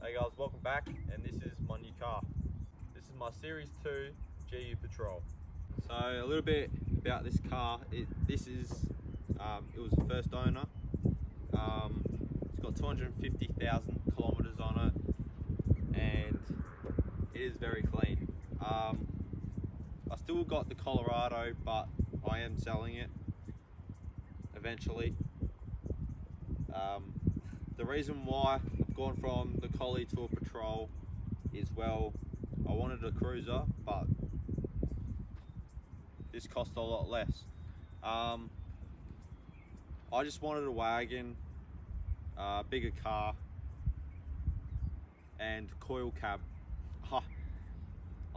Hey guys, welcome back, and this is my new car. This is my Series 2 GU Patrol. So a little bit about this car. It was the first owner. It's got 250,000 kilometers on it, and it is very clean. I still got the Colorado, but I am selling it eventually. The reason why I've gone from the Collie to a Patrol is, well, I wanted a cruiser, but this cost a lot less. I just wanted a wagon, bigger car, and coil cab. I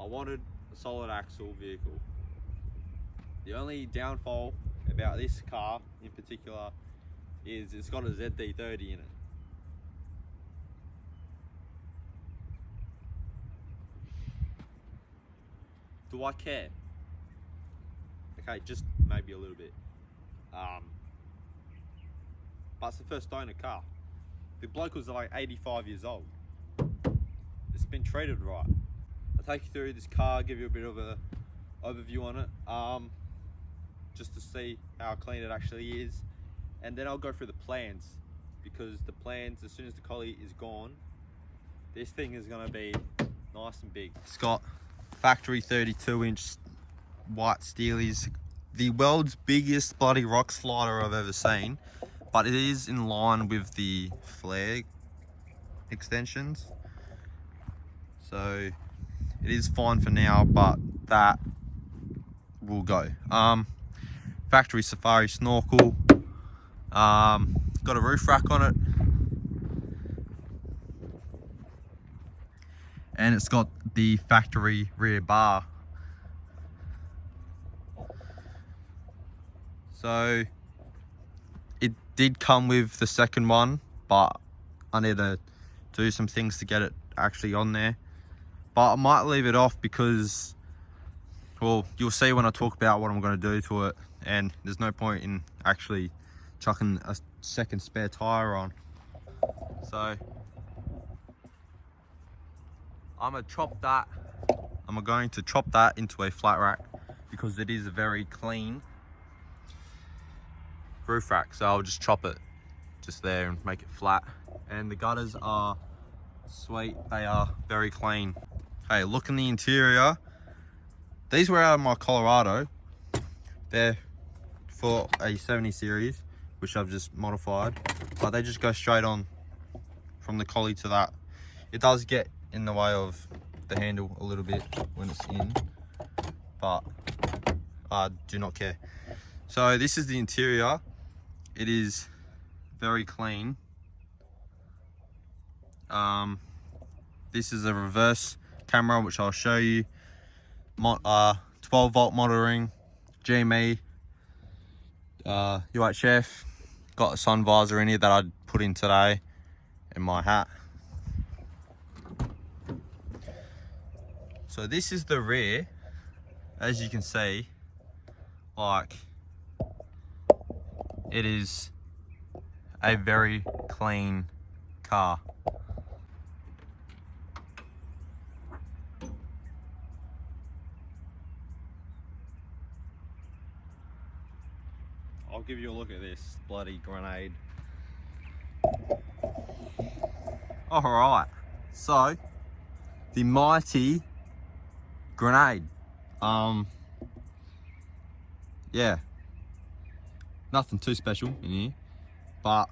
wanted a solid axle vehicle. The only downfall about this car in particular is it's got a ZD30 in it. Do I care? Okay, just maybe a little bit. But it's the first owner car. The bloke was like 85 years old. It's been treated right. I'll take you through this car, give you a bit of a overview on it, just to see how clean it actually is, and then I'll go through the plans, because the plans, as soon as the Collie is gone, this thing is going to be nice and big. It's got factory 32-inch white steelies, the world's biggest bloody rock slider I've ever seen, but it is in line with the flare extensions, so it is fine for now, but that will go. Factory safari snorkel, got a roof rack on it, and it's got the factory rear bar. So it did come with the second one, but I need to do some things to get it actually on there. But I might leave it off because, well, you'll see when I talk about what I'm going to do to it, and there's no point in actually chucking a second spare tire on. So I'm going to chop that into a flat rack, because it is a very clean roof rack. So I'll just chop it just there and make it flat. And the gutters are sweet, they are very clean. Hey, look in the interior. These were out of my Colorado. They're for a 70 series, which I've just modified, but they just go straight on from the Collie to that. It does get in the way of the handle a little bit when it's in, but I do not care. So this is the interior. It is very clean. This is a reverse camera, which I'll show you. 12 volt monitoring, GME, UHF, got a sun visor in here that I put in today, and my hat. So this is the rear. As you can see, like, it is a very clean car. I'll give you a look at this bloody grenade. Alright, so the mighty grenade. Yeah, nothing too special in here, but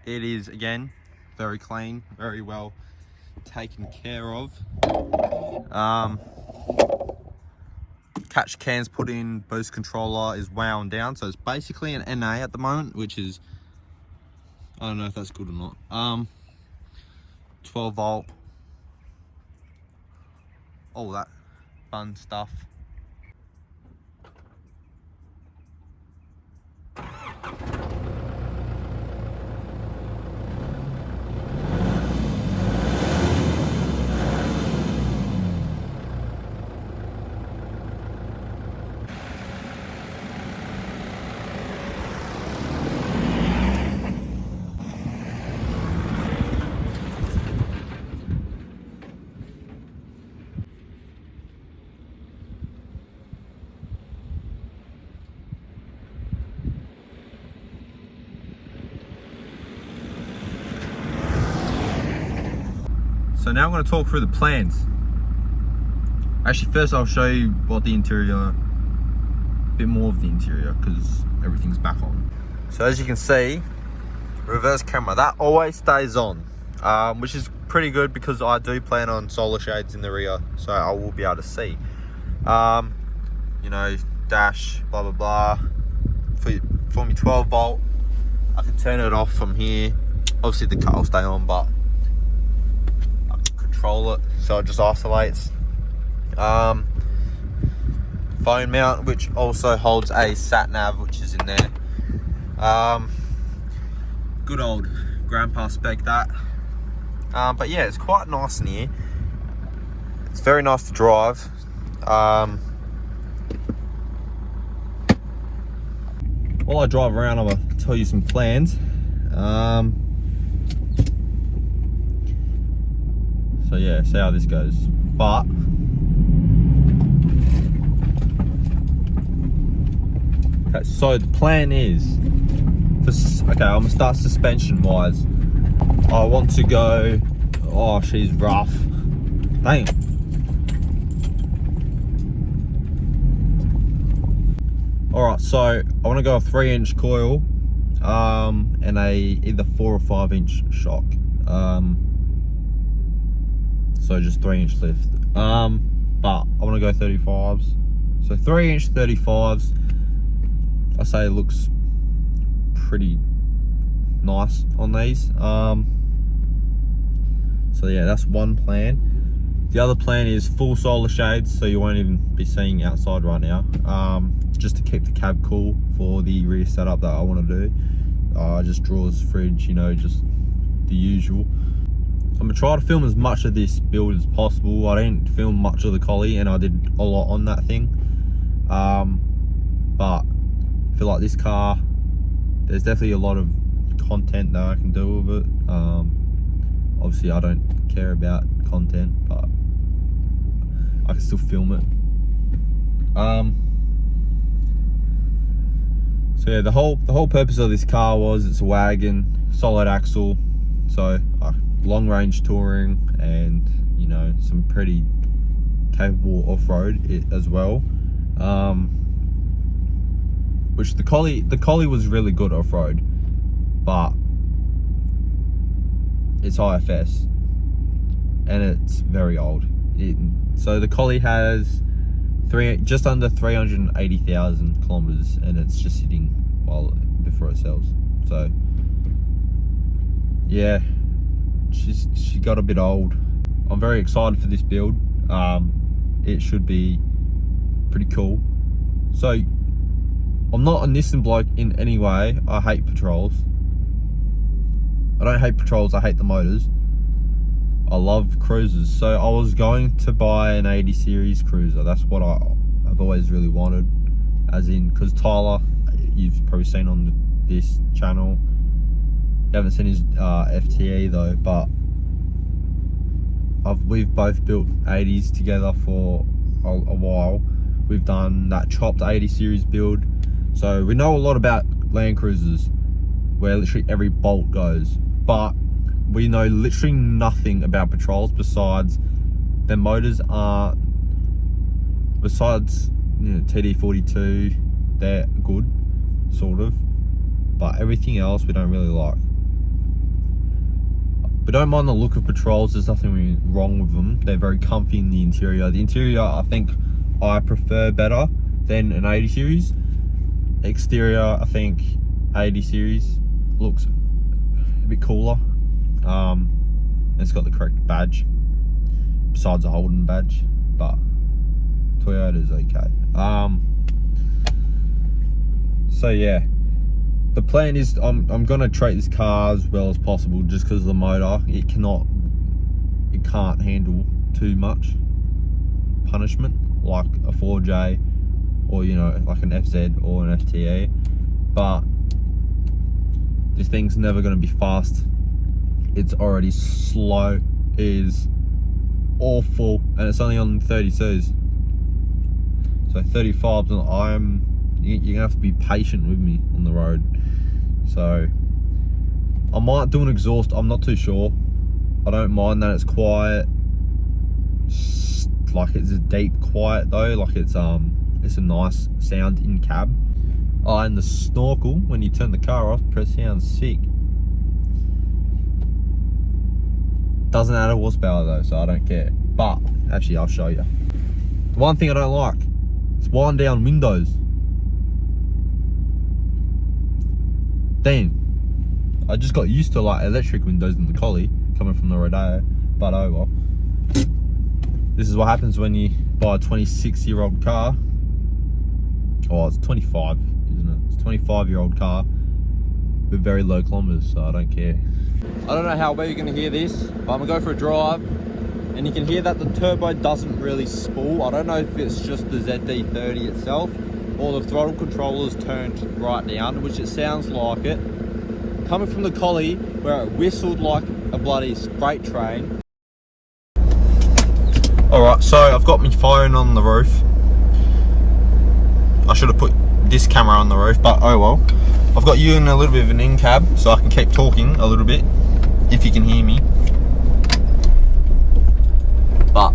it is, again, very clean, very well taken care of. Catch cans put in, boost controller is wound down, so it's basically an NA at the moment, which is, I don't know if that's good or not. 12 volt, all that fun stuff. So now I'm going to talk through the plans. Actually, first I'll show you what the interior, a bit more of the interior, because everything's back on. So as you can see, reverse camera, that always stays on, which is pretty good because I do plan on solar shades in the rear, so I will be able to see. You know, dash, blah blah blah. For me 12 volt, I can turn it off from here. Obviously the car will stay on, but I can control it so it just isolates. Phone mount, which also holds a sat nav, which is in there. Good old grandpa spec that. But yeah, it's quite nice in here. It's very nice to drive. While I drive around, I'm gonna tell you some plans. So yeah, see how this goes. But okay, so the plan is okay, I'm gonna start suspension wise. I want to go, oh, she's rough. Dang. Alright, so I want to go a 3-inch coil and a either 4 or 5-inch shock. So just 3-inch lift. But I want to go 35s. So 3-inch 35s, I say it looks pretty nice on these. So yeah, that's one plan. The other plan is full solar shades, so you won't even be seeing outside right now. Just to keep the cab cool for the rear setup that I want to do. Just drawers, fridge, you know, just the usual. I'm gonna try to film as much of this build as possible. I didn't film much of the collie, and I did a lot on that thing. But I feel like this car, there's definitely a lot of content that I can do with it. Obviously I don't care about content, but I can still film it. So yeah, the whole purpose of this car was it's a wagon, solid axle, so long range touring, and you know, some pretty capable off-road as well. Which the collie was really good off-road, but it's IFS and it's very old. So the collie has just under 380,000 kilometers, and it's just sitting before it sells. So yeah, she got a bit old. I'm very excited for this build. It should be pretty cool. So I'm not a Nissan bloke in any way. I hate patrols. I don't hate patrols, I hate the motors. I love cruisers. So I was going to buy an 80 series cruiser. That's what I've always really wanted. As in, because Tyler, you've probably seen on this channel, you haven't seen his FTE though, but we've both built 80s together for a while. We've done that chopped 80 series build. So we know a lot about Land Cruisers, where literally every bolt goes, but we know literally nothing about patrols besides their motors are, besides, you know, TD42, they're good, sort of, but everything else we don't really like. We don't mind the look of patrols, there's nothing wrong with them. They're very comfy in the interior. The interior, I think I prefer better than an 80 series. Exterior, I think 80 series looks a bit cooler. It's got the correct badge, besides the Holden badge, but Toyota's okay. So yeah, the plan is I'm gonna treat this car as well as possible, just because of the motor. It can't handle too much punishment like a 4J, or you know, like an FZ or an FTE. But this thing's never going to be fast. It's already slow, it is awful, and it's only on 32s. So 35s, you're gonna have to be patient with me on the road. So I might do an exhaust, I'm not too sure. I don't mind that it's quiet. Like it's a deep quiet though. Like it's a nice sound in cab. Oh, and the snorkel when you turn the car off, press sounds sick. Doesn't add a horsepower though, so I don't care. But actually, I'll show you. One thing I don't like, it's wind down windows. Damn, I just got used to like electric windows in the Collie coming from the Rodeo, but oh well. This is what happens when you buy a 26-year-old car. Oh, it's 25, isn't it? It's a 25-year-old car with very low kilometers, so I don't care. I don't know how well you're gonna hear this, but I'm gonna go for a drive, and you can hear that the turbo doesn't really spool. I don't know if it's just the ZD30 itself, or the throttle controller's turned right down, which it sounds like it. Coming from the Collie, where it whistled like a bloody freight train. Alright, so I've got my phone on the roof. I should have put this camera on the roof, but oh well. I've got you in a little bit of an in-cab, so I can keep talking a little bit, if you can hear me. But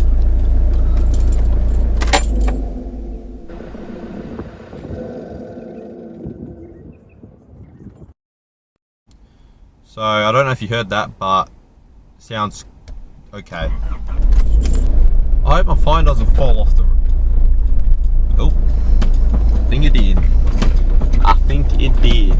so I don't know if you heard that, but sounds okay. I hope my phone doesn't fall off the roof. Oh, I think it did. I think it did.